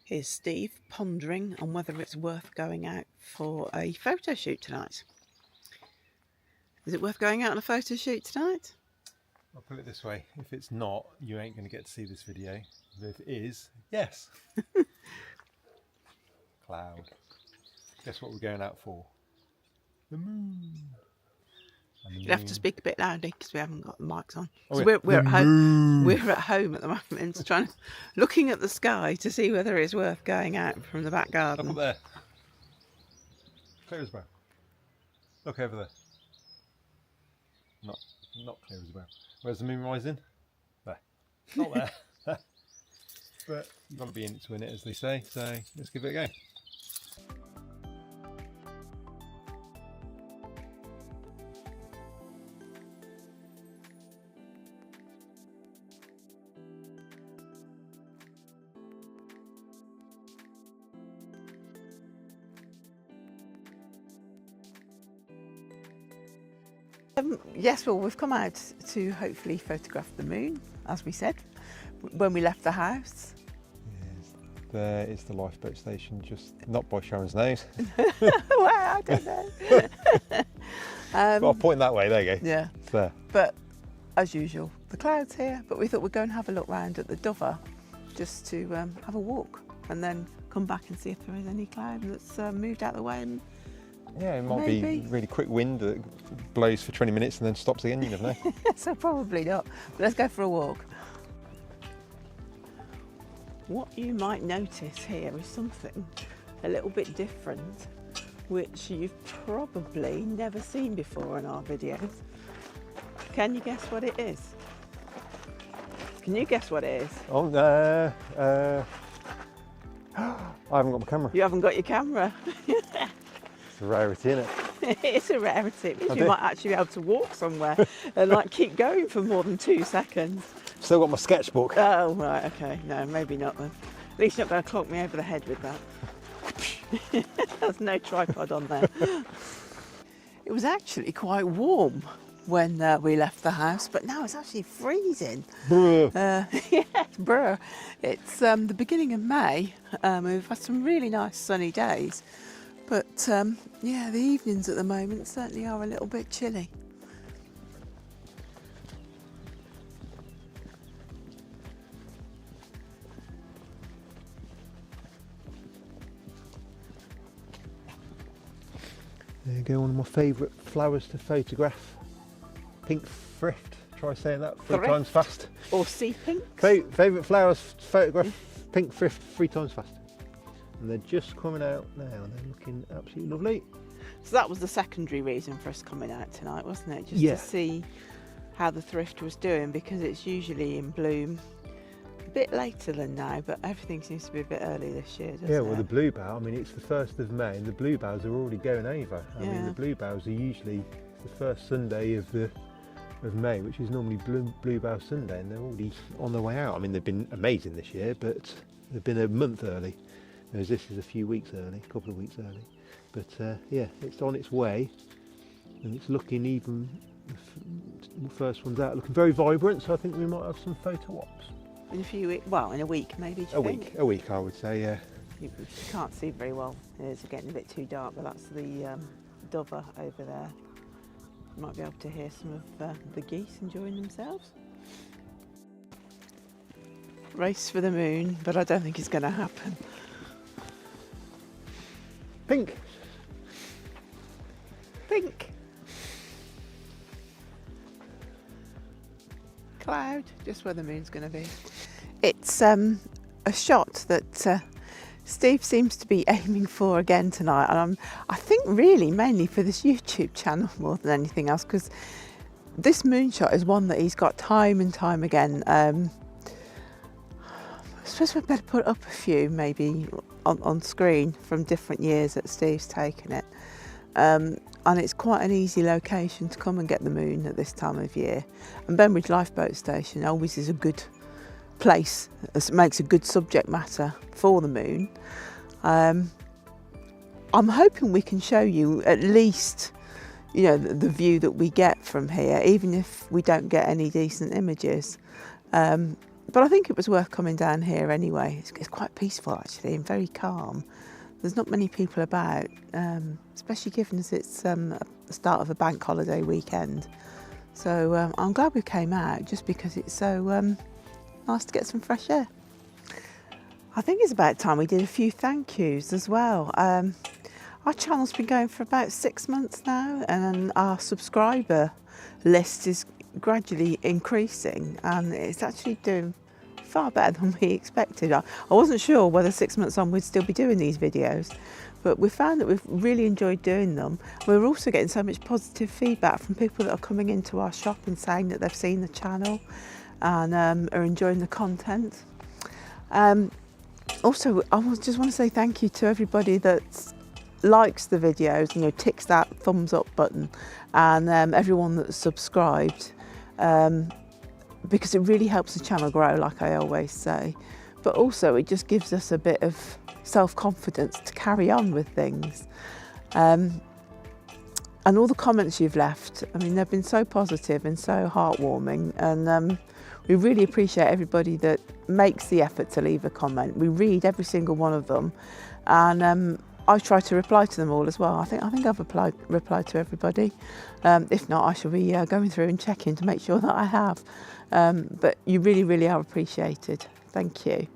Here's Steve pondering on whether it's worth going out for a photo shoot tonight. Is it worth going out on a photo shoot tonight? I'll put it this way, if it's not, you ain't going to get to see this video. But if it is, yes. Cloud. Guess what we're going out for? The moon. You'd have to speak a bit loudly because we haven't got the mics on. Oh, So yeah. we're at home. We're at home at the moment, looking at the sky to see whether it's worth going out from the back garden. Look up there. Clear as a bell. Look over there. Not clear as a bell. Where's the moon rising? There. Not there. But you've got to be in it to win it, as they say. So let's give it a go. Yes, well, we've come out to hopefully photograph the moon, as we said, when we left the house. Yes, there is the lifeboat station, just not by Sharon's nose. Well, I don't know. Well, I'll point that way, there you go. Yeah. It's there. But as usual, the clouds here, but we thought we'd go and have a look round at the Dover just to have a walk and then come back and see if there is any cloud that's moved out of the way. And Yeah, it might maybe be really quick wind that blows for 20 minutes and then stops again, you never know. So probably not, but let's go for a walk. What you might notice here is something a little bit different, which you've probably never seen before in our videos. Can you guess what it is? Can you guess what it is? Oh, I haven't got my camera. You haven't got your camera. It's a rarity, isn't it? It's a rarity. It means I you do. might actually be able to walk somewhere and like keep going for more than 2 seconds. Still got my sketchbook. Oh, right, okay. No, maybe not then. At least you're not going to clonk me over the head with that. There's no tripod on there. It was actually quite warm when we left the house, but now it's actually freezing. Yes, bruh. It's the beginning of May. We've had some really nice sunny days, but yeah, the evenings at the moment certainly are a little bit chilly. There you go, one of my favourite flowers to photograph. Pink thrift. Try saying that 3 Thrift? times fast. Or sea pink. Favourite flowers to photograph. Pink thrift 3 times fast. And they're just coming out now and they're looking absolutely lovely. So that was the secondary reason for us coming out tonight, wasn't it? Just Yeah. to see how the thrift was doing, because it's usually in bloom a bit later than now, but everything seems to be a bit early this year, doesn't Yeah, it? well, the bluebell, I mean, it's the 1st of May and the bluebells are already going over. I mean, Yeah. the bluebells are usually the first Sunday of May, which is normally Bluebell Sunday, and they're already on their way out. I mean, they've been amazing this year, but they've been a month early, whereas this is a few weeks early, a couple of weeks early. But yeah, it's on its way, and it's looking even, the first one's out, looking very vibrant, so I think we might have some photo ops. In a few weeks, well, in a week maybe. A week I would say, yeah. You can't see very well. It's getting a bit too dark, but that's the Dover over there. You might be able to hear some of the geese enjoying themselves. Race for the moon, but I don't think it's going to happen. Pink. Pink. Cloud, just where the moon's going to be. It's a shot that Steve seems to be aiming for again tonight, and I think really mainly for this YouTube channel more than anything else, because this moonshot is one that he's got time and time again. I suppose we'd better put up a few maybe on screen from different years that Steve's taken it. And it's quite an easy location to come and get the moon at this time of year. And Benbridge Lifeboat Station always is a good place. It makes a good subject matter for the moon. I'm hoping we can show you at least, you know, the view that we get from here, even if we don't get any decent images. But I think it was worth coming down here anyway. It's quite peaceful actually and very calm. There's not many people about, especially given as it's the start of a bank holiday weekend. So I'm glad we came out just because it's so nice to get some fresh air. I think it's about time we did a few thank yous as well. Our channel's been going for about 6 months now, and our subscriber list is gradually increasing, and it's actually doing far better than we expected. I wasn't sure whether 6 months on we'd still be doing these videos, but we found that we've really enjoyed doing them. We're also getting so much positive feedback from people that are coming into our shop and saying that they've seen the channel and are enjoying the content. Also, I just want to say thank you to everybody that likes the videos, you know, ticks that thumbs up button, and everyone that's subscribed. Because it really helps the channel grow, like I always say, but also it just gives us a bit of self-confidence to carry on with things. And all the comments you've left, I mean, they've been so positive and so heartwarming, and we really appreciate everybody that makes the effort to leave a comment. We read every single one of them, and I try to reply to them all as well. I think I've replied to everybody. If not, I shall be going through and checking to make sure that I have. But you really, really are appreciated. Thank you.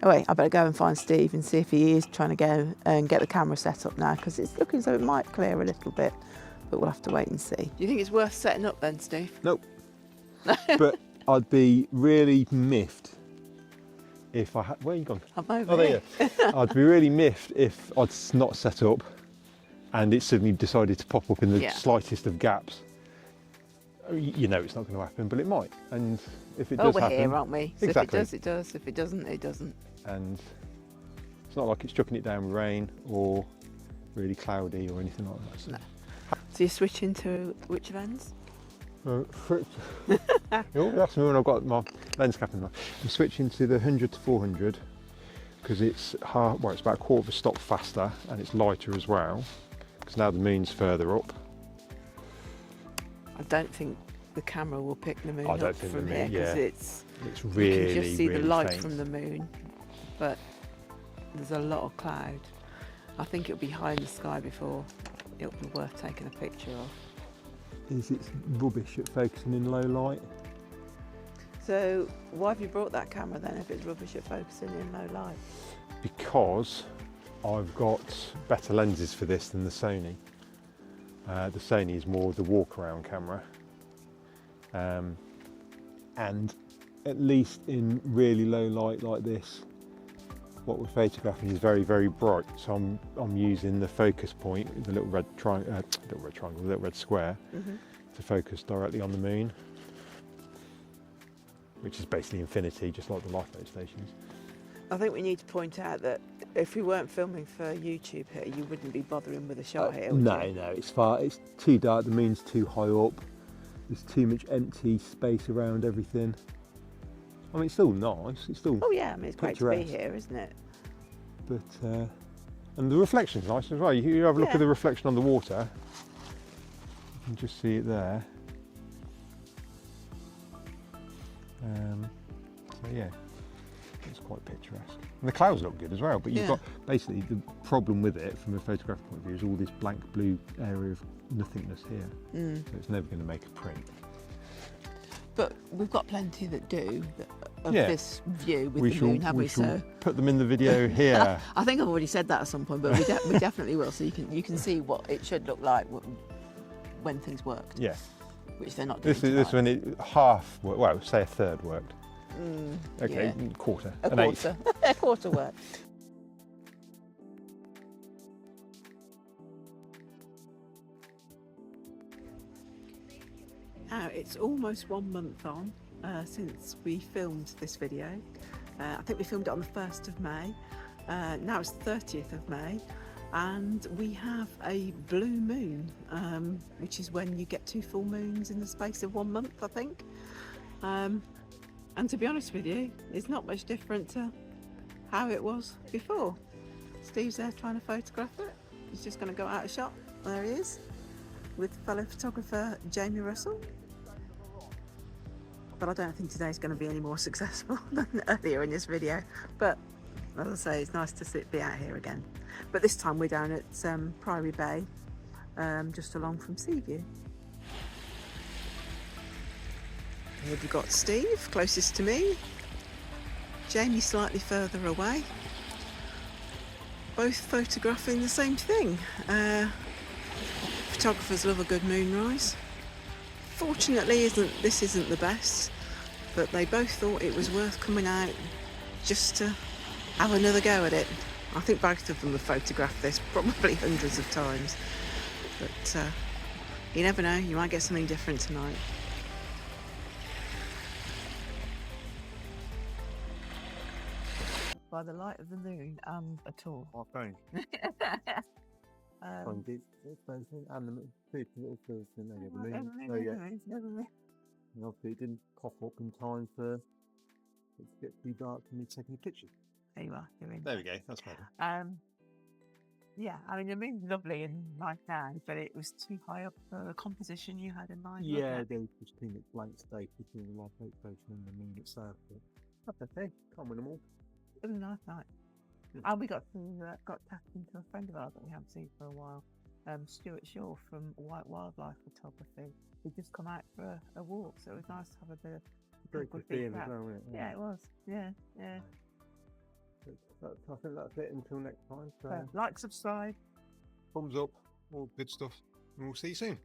Anyway, I better go and find Steve and see if he is trying to go and get the camera set up now, because it's looking as though it might clear a little bit, but we'll have to wait and see. Do you think it's worth setting up then, Steve? Nope. But I'd be really miffed if I had... Where are you gone? I'm over Oh, there you go. I'd be really miffed if I'd not set up and it suddenly decided to pop up in the slightest of gaps. You know it's not going to happen, but it might. And if it does happen... we're here, aren't we? So exactly. If it does, it does. If it doesn't, it doesn't. And it's not like it's chucking it down with rain or really cloudy or anything like that. So. No. So you're switching to which lens? You always ask me when I've got my lens cap in. I'm switching to the 100 to 400 because it's it's about a quarter of a stop faster and it's lighter as well, because now the moon's further up. I don't think the camera will pick the moon I don't up think from the here, moon, because it's really, you can just see really the light faint. from the moon, but there's a lot of cloud. I think it'll be high in the sky before it'll be worth taking a picture of. It's rubbish at focusing in low light. So why have you brought that camera then if it's rubbish at focusing in low light? Because I've got better lenses for this than the Sony. The Sony is more the walk around camera, and at least in really low light like this, what we're photographing is very, very bright. So I'm using the focus point, the little red triangle, the little red square, to focus directly on the moon, which is basically infinity, just like the lifeboat stations. I think we need to point out that if we weren't filming for YouTube here, you wouldn't be bothering with a shot here, would No, you? no, it's too dark, the moon's too high up, there's too much empty space around everything. I mean, it's still nice, it's still Oh yeah, I mean, it's great to be picturesque. here, isn't it? But, and the reflection's nice as well. You have a look at the reflection on the water, you can just see it there. So yeah, it's quite picturesque. And the clouds look good as well, but you've got, basically the problem with it from a photographic point of view is all this blank blue area of nothingness here. So it's never going to make a print. But we've got plenty that do of this view with the moon, have we? So put them in the video here. I think I've already said that at some point, but we definitely will. So you can see what it should look like when things worked. Yeah. Which they're not doing. This when it half worked, well, say a third worked. Okay, quarter. A quarter. A quarter worked. Now it's almost 1 month on since we filmed this video. I think we filmed it on the 1st of May. Now it's the 30th of May, and we have a blue moon, which is when you get 2 full moons in the space of 1 month, I think. And to be honest with you, it's not much different to how it was before. Steve's there trying to photograph it. He's just going to go out of shot. There he is, with fellow photographer Jamie Russell. but I don't think today's going to be any more successful than earlier in this video. But as I say, it's nice to be out here again. But this time we're down at Priory Bay, just along from Seaview. Here we've got Steve, closest to me. Jamie slightly further away. Both photographing the same thing. Photographers love a good moonrise. Fortunately, this isn't the best, but they both thought it was worth coming out just to have another go at it. I think both of them have photographed this probably hundreds of times, but you never know, you might get something different tonight. By the light of the moon and a tour. Our phone. And the little fills in there, the moon. So yeah, and obviously it didn't pop up in time for it to get too dark for me taking a picture. There you are, you're in. There we go, that's better. Yeah, I mean the moon's lovely and nice now, but it was too high up for the composition you had in mind. Yeah, there was just too much blank space between the light station and the moon itself. But that's okay, can't win them all. It was a nice night. And we got tapped into a friend of ours that we haven't seen for a while, Stuart Shaw from White Wildlife Photography. He'd just come out for a walk, so it was nice to have a bit of Very good feeling as well, wasn't it? Yeah, it was. Yeah. I think that's it until next time. So Like, subscribe. thumbs up, all good stuff, and we'll see you soon.